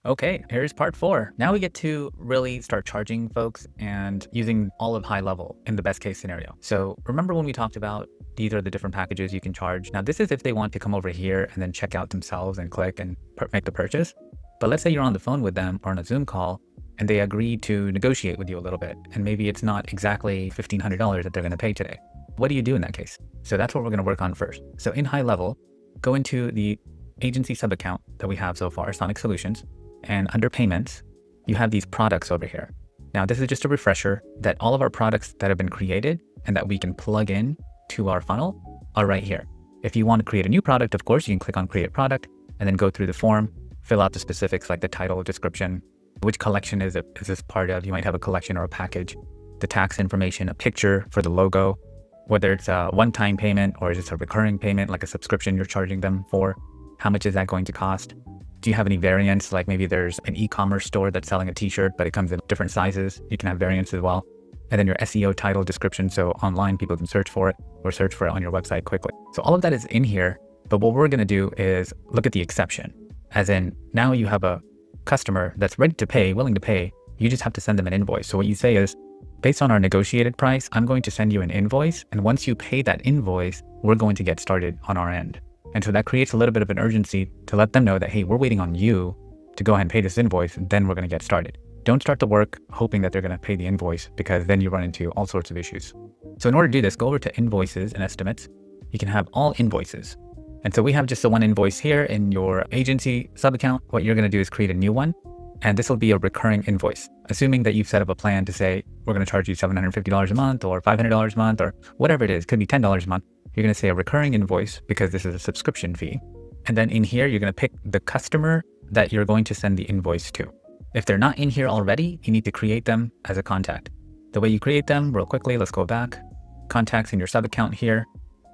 Okay, here's part 4. Now we get to really start charging folks and using all of HighLevel in the best case scenario. So remember when we talked about these are the different packages you can charge. Now this is if they want to come over here and then check out themselves and click and make the purchase. But let's say you're on the phone with them or on a Zoom call and they agree to negotiate with you a little bit. And maybe it's not exactly $1,500 that they're going to pay today. What do you do in that case? So that's what we're going to work on first. So in HighLevel, go into the agency subaccount that we have so far, Sonic Solutions. And under payments, you have these products over here. Now, this is just a refresher that all of our products that have been created and that we can plug in to our funnel are right here. If you want to create a new product, of course, you can click on create product and then go through the form, fill out the specifics like the title, description, which collection is this part of. You might have a collection or a package, the tax information, a picture for the logo, whether it's a one-time payment or is it a recurring payment like a subscription you're charging them for. How much is that going to cost? Do you have any variants? Like maybe there's an e-commerce store that's selling a t-shirt, but it comes in different sizes. You can have variants as well. And then your SEO title description. So online people can search for it or search for it on your website quickly. So all of that is in here. But what we're going to do is look at the exception. As in now you have a customer that's ready to pay, willing to pay. You just have to send them an invoice. So what you say is, based on our negotiated price, I'm going to send you an invoice. And once you pay that invoice, we're going to get started on our end. And so that creates a little bit of an urgency to let them know that, hey, we're waiting on you to go ahead and pay this invoice, and then we're going to get started. Don't start the work hoping that they're going to pay the invoice, because then you run into all sorts of issues. So in order to do this, go over to Invoices and Estimates. You can have all invoices. And so we have just the one invoice here in your agency subaccount. What you're going to do is create a new one, and this will be a recurring invoice. Assuming that you've set up a plan to say, we're going to charge you $750 a month or $500 a month or whatever it is, could be $10 a month. You're going to say a recurring invoice because this is a subscription fee. And then in here, you're going to pick the customer that you're going to send the invoice to. If they're not in here already, you need to create them as a contact. The way you create them, real quickly, let's go back. Contacts in your sub account here.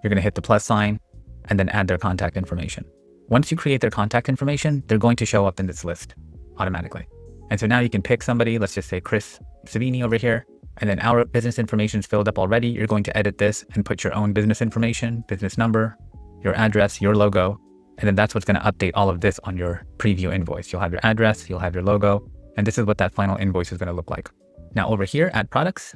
You're going to hit the plus sign and then add their contact information. Once you create their contact information, they're going to show up in this list automatically. And so now you can pick somebody, let's just say Chris Savini over here. And then our business information is filled up already. You're going to edit this and put your own business information, business number, your address, your logo. And then that's what's going to update all of this on your preview invoice. You'll have your address, you'll have your logo, and this is what that final invoice is going to look like. Now over here, add products,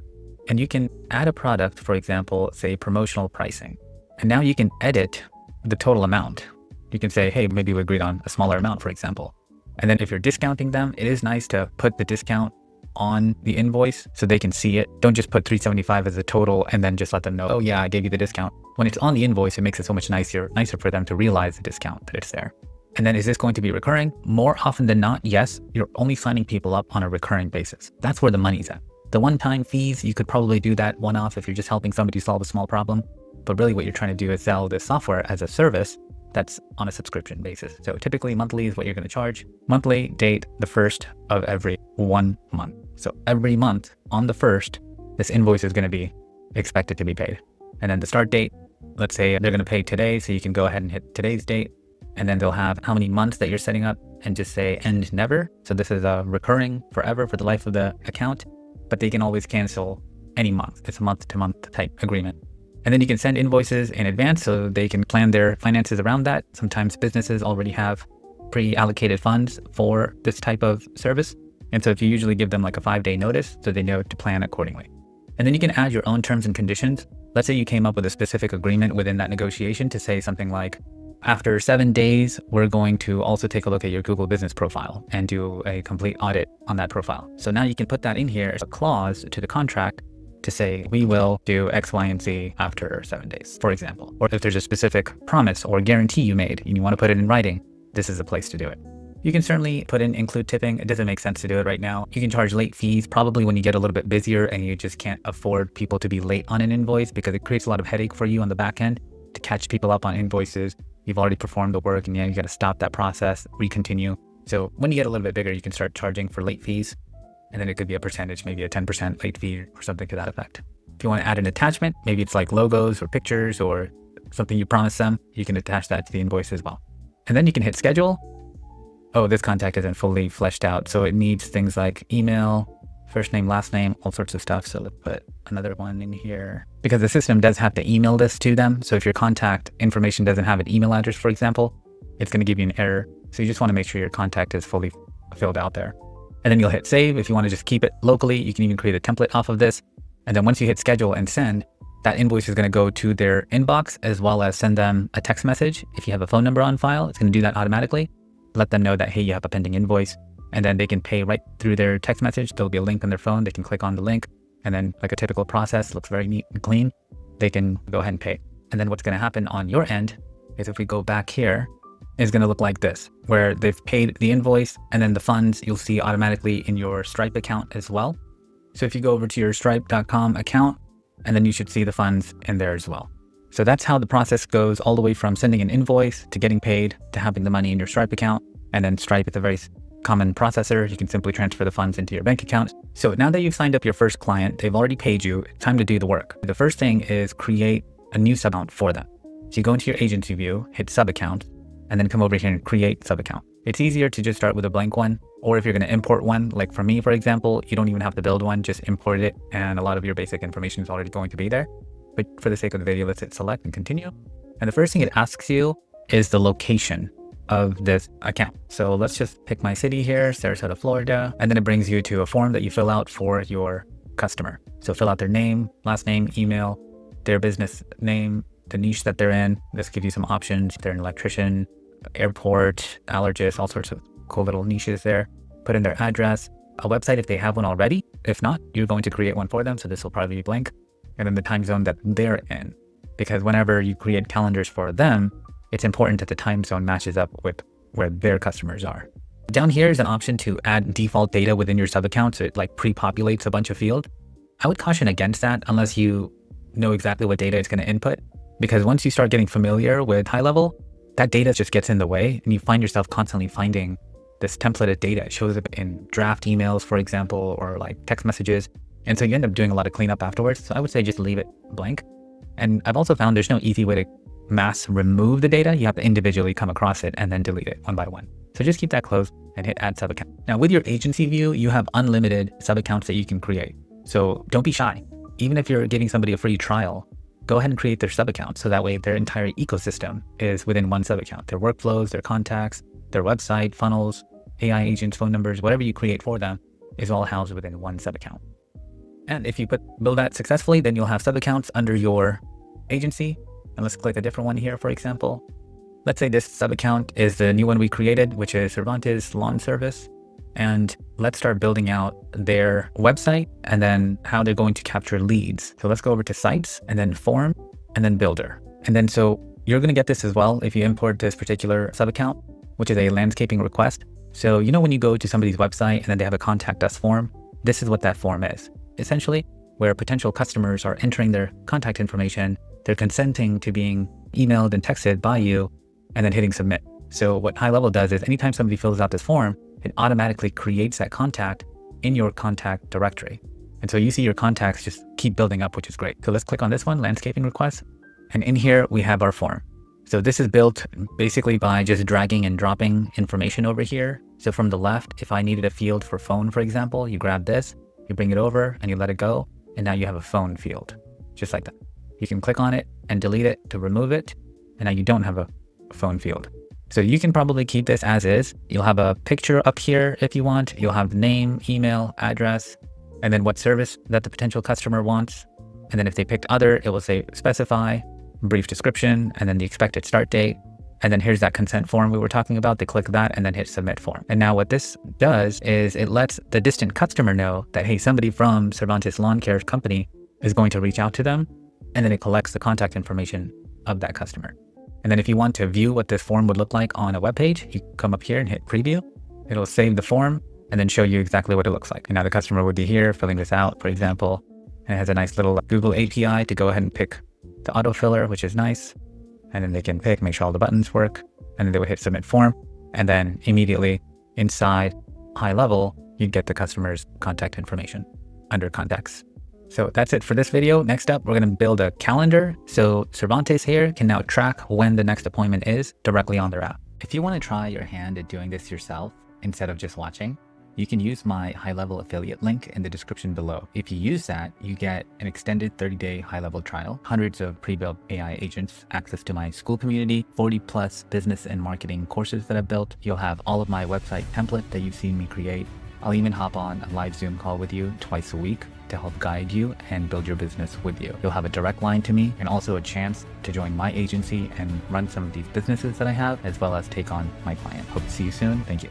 and you can add a product, for example, say promotional pricing. And now you can edit the total amount. You can say, hey, maybe we agreed on a smaller amount, for example. And then if you're discounting them, it is nice to put the discount on the invoice so they can see it. Don't just put $375 as a total and then just let them know, oh yeah, I gave you the discount. When it's on the invoice, it makes it so much nicer for them to realize the discount that it's there. And then is this going to be recurring? More often than not, yes, you're only signing people up on a recurring basis. That's where the money's at. The one-time fees, you could probably do that one-off if you're just helping somebody solve a small problem. But really what you're trying to do is sell this software as a service that's on a subscription basis. So typically monthly is what you're going to charge. Monthly date, the first of every 1 month. So every month on the first, this invoice is going to be expected to be paid. And then the start date, let's say they're going to pay today. So you can go ahead and hit today's date, and then they'll have how many months that you're setting up and just say end never. So this is a recurring forever for the life of the account, but they can always cancel any month. It's a month to month type agreement. And then you can send invoices in advance so they can plan their finances around that. Sometimes businesses already have pre-allocated funds for this type of service. And so if you usually give them like a 5-day notice, so they know to plan accordingly. And then you can add your own terms and conditions. Let's say you came up with a specific agreement within that negotiation to say something like, after 7 days, we're going to also take a look at your Google business profile and do a complete audit on that profile. So now you can put that in here as a clause to the contract to say, we will do X, Y, and Z after 7 days, for example. Or if there's a specific promise or guarantee you made and you want to put it in writing, this is the place to do it. You can certainly put in include tipping. It doesn't make sense to do it right now. You can charge late fees probably when you get a little bit busier and you just can't afford people to be late on an invoice, because it creates a lot of headache for you on the back end to catch people up on invoices. You've already performed the work and you got to stop that process, recontinue. So when you get a little bit bigger, you can start charging for late fees. And then it could be a percentage, maybe a 10% late fee or something to that effect. If you want to add an attachment, maybe it's like logos or pictures or something you promise them, you can attach that to the invoice as well. And then you can hit schedule. Oh, this contact isn't fully fleshed out, so it needs things like email, first name, last name, all sorts of stuff. So let's put another one in here because the system does have to email this to them. So if your contact information doesn't have an email address, for example, it's going to give you an error. So you just want to make sure your contact is fully filled out there. And then you'll hit save. If you want to just keep it locally, you can even create a template off of this. And then once you hit schedule and send, that invoice is going to go to their inbox, as well as send them a text message. If you have a phone number on file, it's going to do that automatically. Let them know that, hey, you have a pending invoice, and then they can pay right through their text message. There'll be a link on their phone. They can click on the link, and then like a typical process, looks very neat and clean. They can go ahead and pay. And then what's going to happen on your end is, if we go back here, is going to look like this, where they've paid the invoice, and then the funds you'll see automatically in your Stripe account as well. So if you go over to your stripe.com account, and then you should see the funds in there as well. So that's how the process goes, all the way from sending an invoice to getting paid to having the money in your Stripe account. And then Stripe is a very common processor. You can simply transfer the funds into your bank account. So now that you've signed up your first client, they've already paid you, it's time to do the work. The first thing is create a new sub account for them. So you go into your agency view, hit sub account, and then come over here and create sub account. It's easier to just start with a blank one, or if you're going to import one, like for me, for example, you don't even have to build one, just import it, and a lot of your basic information is already going to be there. But for the sake of the video, let's hit select and continue. And the first thing it asks you is the location of this account. So let's just pick my city here, Sarasota, Florida, and then it brings you to a form that you fill out for your customer. So fill out their name, last name, email, their business name, the niche that they're in. This gives you some options. They're an electrician, airport, allergist, all sorts of cool little niches there. Put in their address, a website if they have one already. If not, you're going to create one for them. So this will probably be blank. And then the time zone that they're in, because whenever you create calendars for them, it's important that the time zone matches up with where their customers are. Down here is an option to add default data within your sub account. So it like pre-populates a bunch of fields. I would caution against that unless you know exactly what data it's going to input, because once you start getting familiar with HighLevel, that data just gets in the way and you find yourself constantly finding this templated data. It shows up in draft emails, for example, or like text messages. And so you end up doing a lot of cleanup afterwards. So I would say just leave it blank. And I've also found there's no easy way to mass remove the data. You have to individually come across it and then delete it one by one. So just keep that closed and hit add sub account. Now with your agency view, you have unlimited sub accounts that you can create. So don't be shy. Even if you're giving somebody a free trial, go ahead and create their sub account. So that way their entire ecosystem is within one sub account. Their workflows, their contacts, their website, funnels, AI agents, phone numbers, whatever you create for them is all housed within one sub account. And if you build that successfully, then you'll have sub accounts under your agency. And let's click a different one here, for example. Let's say this sub account is the new one we created, which is Cervantes Lawn Service. And let's start building out their website and then how they're going to capture leads. So let's go over to sites and then form and then builder. And then so you're going to get this as well if you import this particular sub account, which is a landscaping request. So you know when you go to somebody's website and then they have a contact us form, this is what that form is. Essentially, where potential customers are entering their contact information, they're consenting to being emailed and texted by you, and then hitting submit. So what HighLevel does is anytime somebody fills out this form, it automatically creates that contact in your contact directory. And so you see your contacts just keep building up, which is great. So let's click on this one, landscaping request. And in here, we have our form. So this is built basically by just dragging and dropping information over here. So from the left, if I needed a field for phone, for example, you grab this, you bring it over and you let it go. And now you have a phone field, just like that. You can click on it and delete it to remove it. And now you don't have a phone field. So you can probably keep this as is. You'll have a picture up here if you want. You'll have name, email, address, and then what service that the potential customer wants. And then if they picked other, it will say specify, brief description, and then the expected start date. And then here's that consent form we were talking about. They click that and then hit submit form. And now what this does is it lets the distant customer know that, hey, somebody from Cervantes Lawn Care Company is going to reach out to them. And then it collects the contact information of that customer. And then if you want to view what this form would look like on a web page, you come up here and hit preview. It'll save the form and then show you exactly what it looks like. And now the customer would be here filling this out, for example, and it has a nice little Google API to go ahead and pick the autofiller, which is nice. And then they can pick, make sure all the buttons work, and then they would hit submit form. And then immediately inside HighLevel, you'd get the customer's contact information under contacts. So that's it for this video. Next up, we're going to build a calendar. So Cervantes here can now track when the next appointment is directly on their app. If you want to try your hand at doing this yourself instead of just watching, you can use my HighLevel affiliate link in the description below. If you use that, you get an extended 30-day HighLevel trial, hundreds of pre-built AI agents, access to my Skool community, 40 plus business and marketing courses that I've built. You'll have all of my website template that you've seen me create. I'll even hop on a live Zoom call with you twice a week to help guide you and build your business with you. You'll have a direct line to me and also a chance to join my agency and run some of these businesses that I have, as well as take on my client. Hope to see you soon. Thank you.